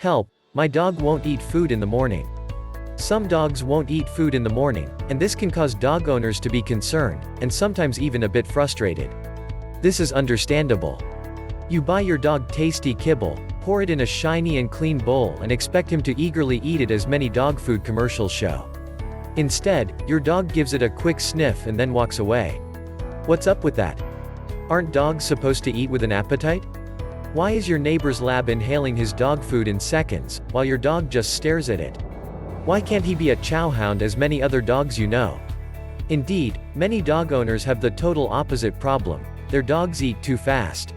Help, my dog won't eat food in the morning. Some dogs won't eat food in the morning, and this can cause dog owners to be concerned, and sometimes even a bit frustrated. This is understandable. You buy your dog tasty kibble, pour it in a shiny and clean bowl and expect him to eagerly eat it as many dog food commercials show. Instead, your dog gives it a quick sniff and then walks away. What's up with that? Aren't dogs supposed to eat with an appetite? Why is your neighbor's lab inhaling his dog food in seconds, while your dog just stares at it? Why can't he be a chow hound as many other dogs you know? Indeed, many dog owners have the total opposite problem. Their dogs eat too fast.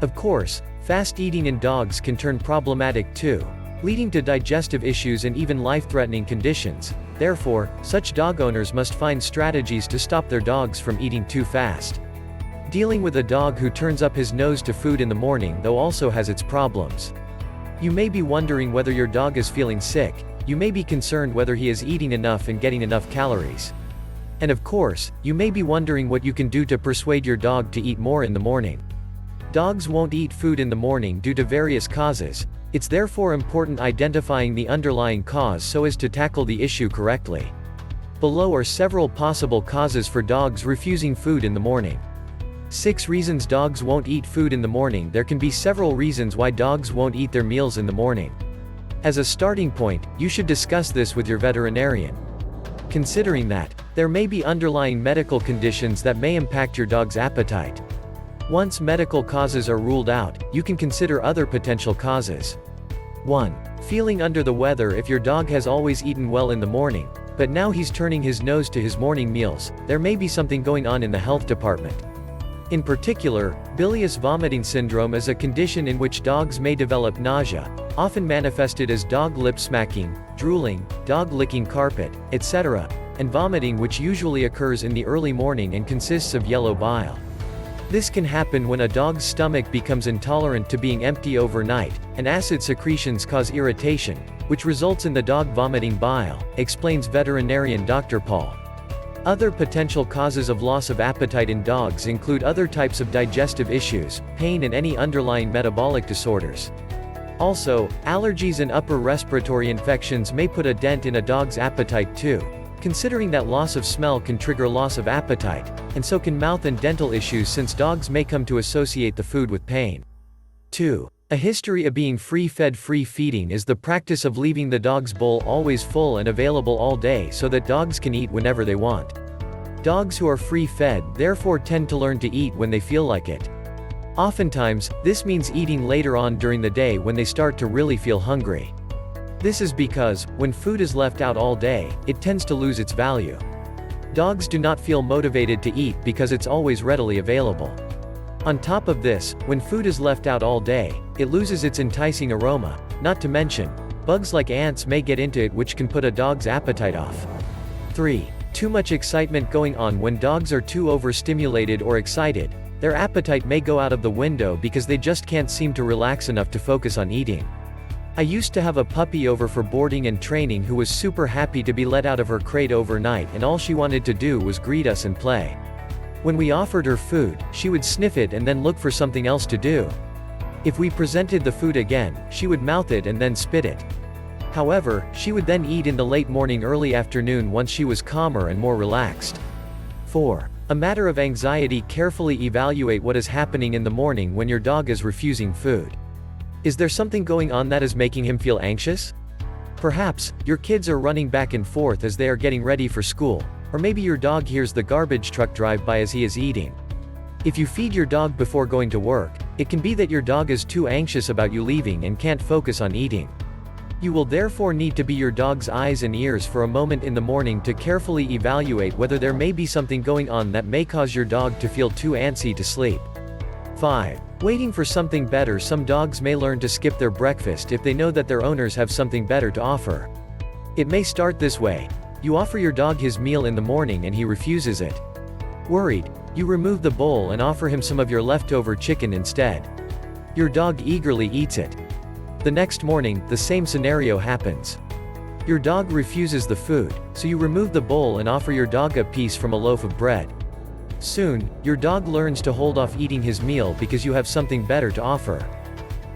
Of course, fast eating in dogs can turn problematic too, leading to digestive issues and even life-threatening conditions. Therefore, such dog owners must find strategies to stop their dogs from eating too fast. Dealing with a dog who turns up his nose to food in the morning though also has its problems. You may be wondering whether your dog is feeling sick, you may be concerned whether he is eating enough and getting enough calories. And of course, you may be wondering what you can do to persuade your dog to eat more in the morning. Dogs won't eat food in the morning due to various causes. It's therefore important identifying the underlying cause so as to tackle the issue correctly. Below are several possible causes for dogs refusing food in the morning. 6 reasons dogs won't eat food in the morning. There can be several reasons why dogs won't eat their meals in the morning. As a starting point, you should discuss this with your veterinarian. Considering that, there may be underlying medical conditions that may impact your dog's appetite. Once medical causes are ruled out, you can consider other potential causes. 1. Feeling under the weather. If your dog has always eaten well in the morning, but now he's turning his nose to his morning meals, there may be something going on in the health department. In particular, bilious vomiting syndrome is a condition in which dogs may develop nausea, often manifested as dog lip smacking, drooling, dog licking carpet, etc., and vomiting, which usually occurs in the early morning and consists of yellow bile. This can happen when a dog's stomach becomes intolerant to being empty overnight, and acid secretions cause irritation, which results in the dog vomiting bile, explains veterinarian Dr. Paul. Other potential causes of loss of appetite in dogs include other types of digestive issues, pain and any underlying metabolic disorders. Also, allergies and upper respiratory infections may put a dent in a dog's appetite too, considering that loss of smell can trigger loss of appetite, and so can mouth and dental issues since dogs may come to associate the food with pain. 2. A history of being free-fed. Free feeding is the practice of leaving the dog's bowl always full and available all day so that dogs can eat whenever they want. Dogs who are free-fed therefore tend to learn to eat when they feel like it. Oftentimes, this means eating later on during the day when they start to really feel hungry. This is because, when food is left out all day, it tends to lose its value. Dogs do not feel motivated to eat because it's always readily available. On top of this, when food is left out all day, it loses its enticing aroma, not to mention, bugs like ants may get into it, which can put a dog's appetite off. 3. Too much excitement going on. When dogs are too overstimulated or excited, their appetite may go out of the window because they just can't seem to relax enough to focus on eating. I used to have a puppy over for boarding and training who was super happy to be let out of her crate overnight, and all she wanted to do was greet us and play. When we offered her food, she would sniff it and then look for something else to do. If we presented the food again, she would mouth it and then spit it. However, she would then eat in the late morning, early afternoon once she was calmer and more relaxed. 4. A matter of anxiety. Carefully evaluate what is happening in the morning when your dog is refusing food. Is there something going on that is making him feel anxious? Perhaps, your kids are running back and forth as they are getting ready for school, or maybe your dog hears the garbage truck drive by as he is eating. If you feed your dog before going to work, it can be that your dog is too anxious about you leaving and can't focus on eating. You will therefore need to be your dog's eyes and ears for a moment in the morning to carefully evaluate whether there may be something going on that may cause your dog to feel too antsy to sleep. 5. Waiting for something better. Some dogs may learn to skip their breakfast if they know that their owners have something better to offer. It may start this way. You offer your dog his meal in the morning and he refuses it. Worried, you remove the bowl and offer him some of your leftover chicken instead. Your dog eagerly eats it. The next morning, the same scenario happens. Your dog refuses the food, so you remove the bowl and offer your dog a piece from a loaf of bread. Soon, your dog learns to hold off eating his meal because you have something better to offer.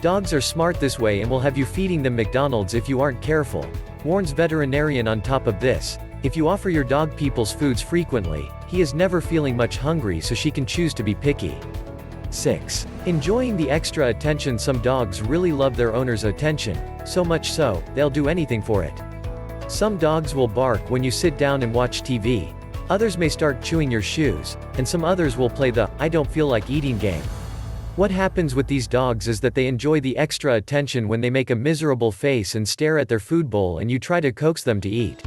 Dogs are smart this way and will have you feeding them McDonald's if you aren't careful, warns veterinarian. On top of this, if you offer your dog people's foods frequently, he is never feeling much hungry, so she can choose to be picky. 6. Enjoying the extra attention. Some dogs really love their owner's attention, so much so, they'll do anything for it. Some dogs will bark when you sit down and watch TV. Others may start chewing your shoes, and some others will play the "I don't feel like eating" game. What happens with these dogs is that they enjoy the extra attention when they make a miserable face and stare at their food bowl and you try to coax them to eat.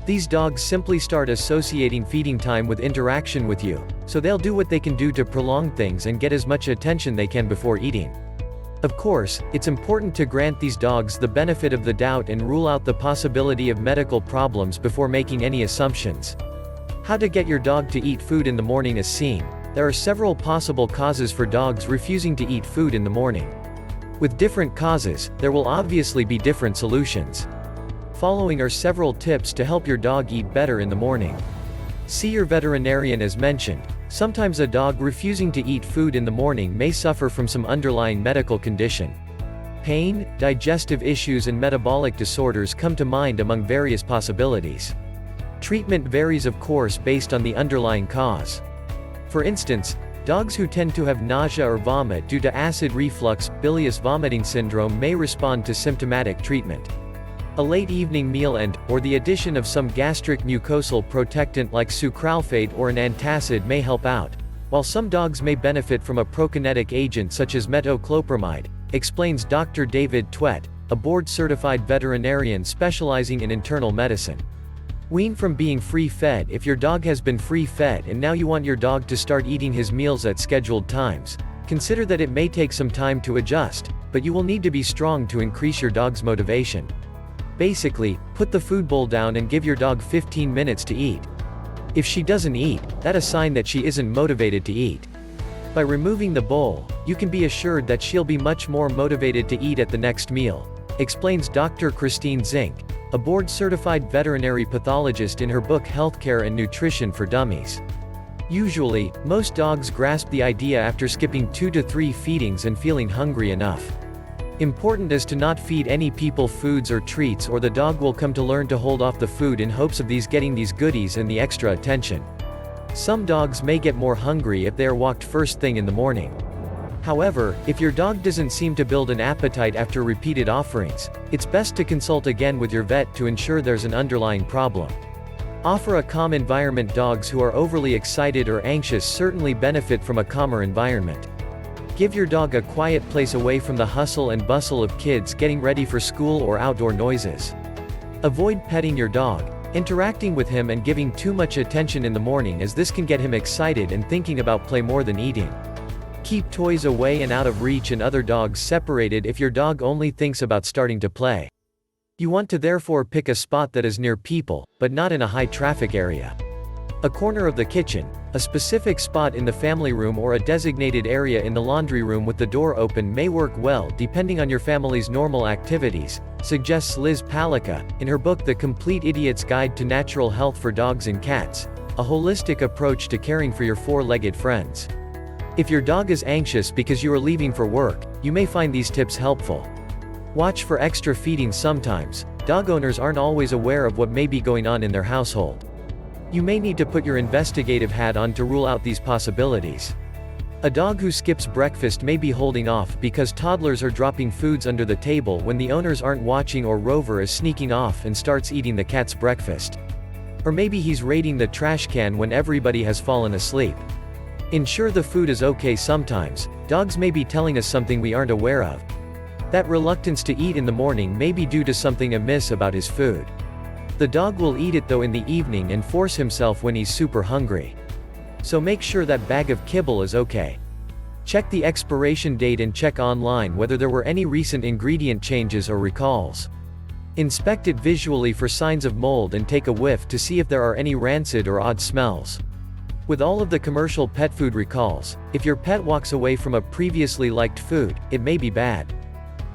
These dogs simply start associating feeding time with interaction with you, so they'll do what they can do to prolong things and get as much attention they can before eating. Of course, it's important to grant these dogs the benefit of the doubt and rule out the possibility of medical problems before making any assumptions. How to get your dog to eat food in the morning is seen. There are several possible causes for dogs refusing to eat food in the morning. With different causes, there will obviously be different solutions. Following are several tips to help your dog eat better in the morning. See your veterinarian as mentioned. Sometimes a dog refusing to eat food in the morning may suffer from some underlying medical condition. Pain, digestive issues and metabolic disorders come to mind among various possibilities. Treatment varies of course based on the underlying cause. For instance, dogs who tend to have nausea or vomit due to acid reflux, bilious vomiting syndrome may respond to symptomatic treatment. A late evening meal or the addition of some gastric mucosal protectant like sucralfate or an antacid may help out, while some dogs may benefit from a prokinetic agent such as metoclopramide, explains Dr. David tEatBreakfast, a board-certified veterinarian specializing in internal medicine. Wean from being free-fed. If your dog has been free-fed and now you want your dog to start eating his meals at scheduled times, consider that it may take some time to adjust, but you will need to be strong to increase your dog's motivation. Basically, put the food bowl down and give your dog 15 minutes to eat. If she doesn't eat, that's a sign that she isn't motivated to eat. By removing the bowl, you can be assured that she'll be much more motivated to eat at the next meal, explains Dr. Christine Zink, a board-certified veterinary pathologist in her book Healthcare and Nutrition for Dummies. Usually, most dogs grasp the idea after skipping 2 to 3 feedings and feeling hungry enough. Important is to not feed any people foods or treats, or the dog will come to learn to hold off the food in hopes of getting these goodies and the extra attention. Some dogs may get more hungry if they are walked first thing in the morning. However, if your dog doesn't seem to build an appetite after repeated offerings, it's best to consult again with your vet to ensure there's an underlying problem. Offer a calm environment. Dogs who are overly excited or anxious certainly benefit from a calmer environment. Give your dog a quiet place away from the hustle and bustle of kids getting ready for school or outdoor noises. Avoid petting your dog, interacting with him and giving too much attention in the morning, as this can get him excited and thinking about play more than eating. Keep toys away and out of reach and other dogs separated if your dog only thinks about starting to play. You want to therefore pick a spot that is near people, but not in a high traffic area. A corner of the kitchen, a specific spot in the family room or a designated area in the laundry room with the door open may work well depending on your family's normal activities, suggests Liz Palika, in her book The Complete Idiot's Guide to Natural Health for Dogs and Cats, a holistic approach to caring for your four-legged friends. If your dog is anxious because you are leaving for work, you may find these tips helpful. Watch for extra feeding. Sometimes, dog owners aren't always aware of what may be going on in their household. You may need to put your investigative hat on to rule out these possibilities. A dog who skips breakfast may be holding off because toddlers are dropping foods under the table when the owners aren't watching, or Rover is sneaking off and starts eating the cat's breakfast. Or maybe he's raiding the trash can when everybody has fallen asleep. Ensure the food is okay. Sometimes, dogs may be telling us something we aren't aware of. That reluctance to eat in the morning may be due to something amiss about his food. The dog will eat it though in the evening and force himself when he's super hungry. So make sure that bag of kibble is okay. Check the expiration date and check online whether there were any recent ingredient changes or recalls. Inspect it visually for signs of mold and take a whiff to see if there are any rancid or odd smells. With all of the commercial pet food recalls, if your pet walks away from a previously liked food, it may be bad.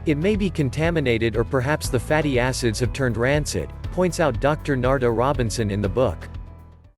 It may be contaminated, or perhaps the fatty acids have turned rancid, points out Dr. Narda Robinson in the book